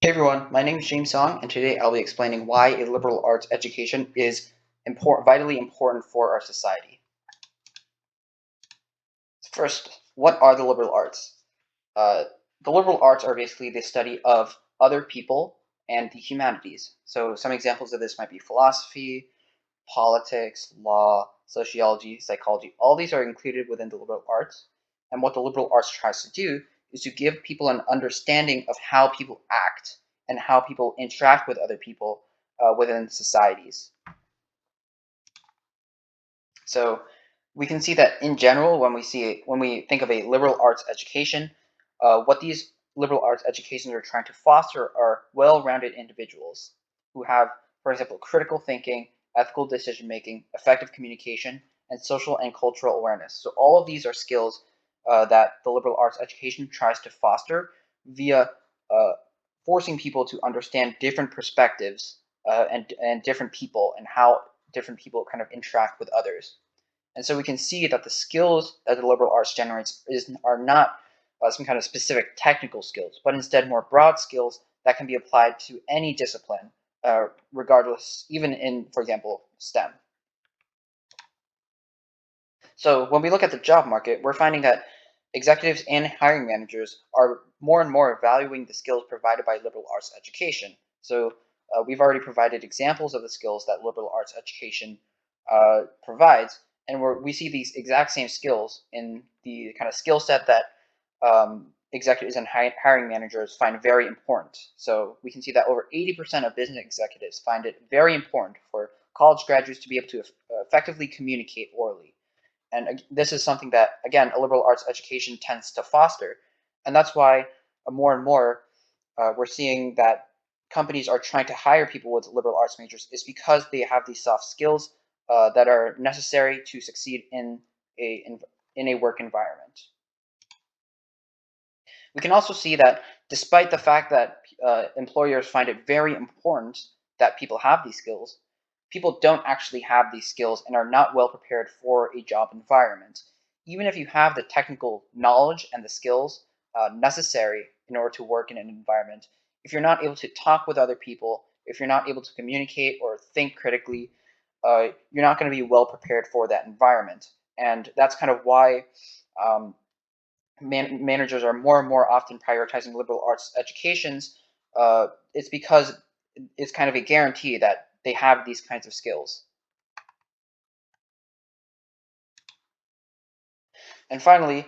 Hey everyone, my name is James Song, and today I'll be explaining why a liberal arts education is vitally important for our society. First, what are the liberal arts? Uh, the liberal arts are basically the study of other people and the humanities. So some examples of this might be philosophy, politics, law, sociology, psychology. All these are included within the liberal arts. And what the liberal arts tries to do is to give people an understanding of how people act and how people interact with other people within societies. So we can see that in general, when we think of a liberal arts education, what these liberal arts educations are trying to foster are well-rounded individuals who have, for example, critical thinking, ethical decision making, effective communication, and social and cultural awareness. So all of these are skills that the liberal arts education tries to foster via uh, forcing people to understand different perspectives and different people and how different people kind of interact with others. And so we can see that the skills that the liberal arts generates are not some kind of specific technical skills, but instead more broad skills that can be applied to any discipline, regardless, even in, for example, STEM. So when we look at the job market, we're finding that executives and hiring managers are more and more valuing the skills provided by liberal arts education. So we've already provided examples of the skills that liberal arts education provides, and we see these exact same skills in the kind of skill set that executives and hiring managers find very important. So we can see that over 80% of business executives find it very important for college graduates to be able to effectively communicate orally. And this is something that, again, a liberal arts education tends to foster. And that's why more and more we're seeing that companies are trying to hire people with liberal arts majors is because they have these soft skills that are necessary to succeed in a work environment. We can also see that despite the fact that employers find it very important that people have these skills, people don't actually have these skills and are not well prepared for a job environment. Even if you have the technical knowledge and the skills necessary in order to work in an environment, if you're not able to talk with other people, if you're not able to communicate or think critically, you're not going to be well prepared for that environment. And that's kind of why um, managers are more and more often prioritizing liberal arts educations. It's because it's kind of a guarantee that they have these kinds of skills. And finally,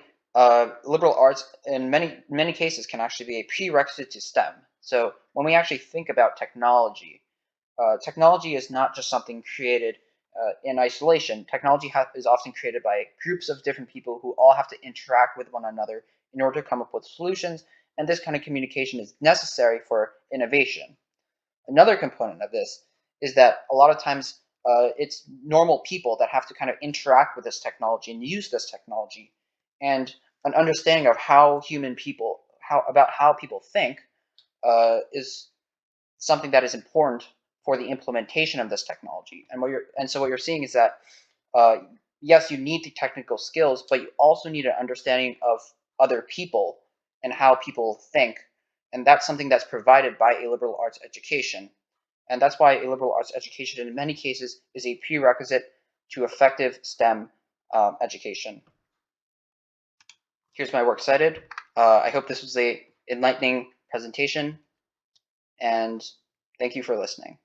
liberal arts in many cases can actually be a prerequisite to STEM. So when we actually think about technology, technology is not just something created in isolation. Technology is often created by groups of different people who all have to interact with one another in order to come up with solutions, and this kind of communication is necessary for innovation. Another component of this is that a lot of times it's normal people that have to kind of interact with this technology and use this technology, and an understanding of how people think is something that is important for the implementation of this technology. And what you're seeing is that uh, yes, you need the technical skills, but you also need an understanding of other people and how people think, and that's something that's provided by a liberal arts education. And that's why a liberal arts education, in many cases, is a prerequisite to effective STEM education. Here's my works cited. I hope this was a enlightening presentation, and thank you for listening.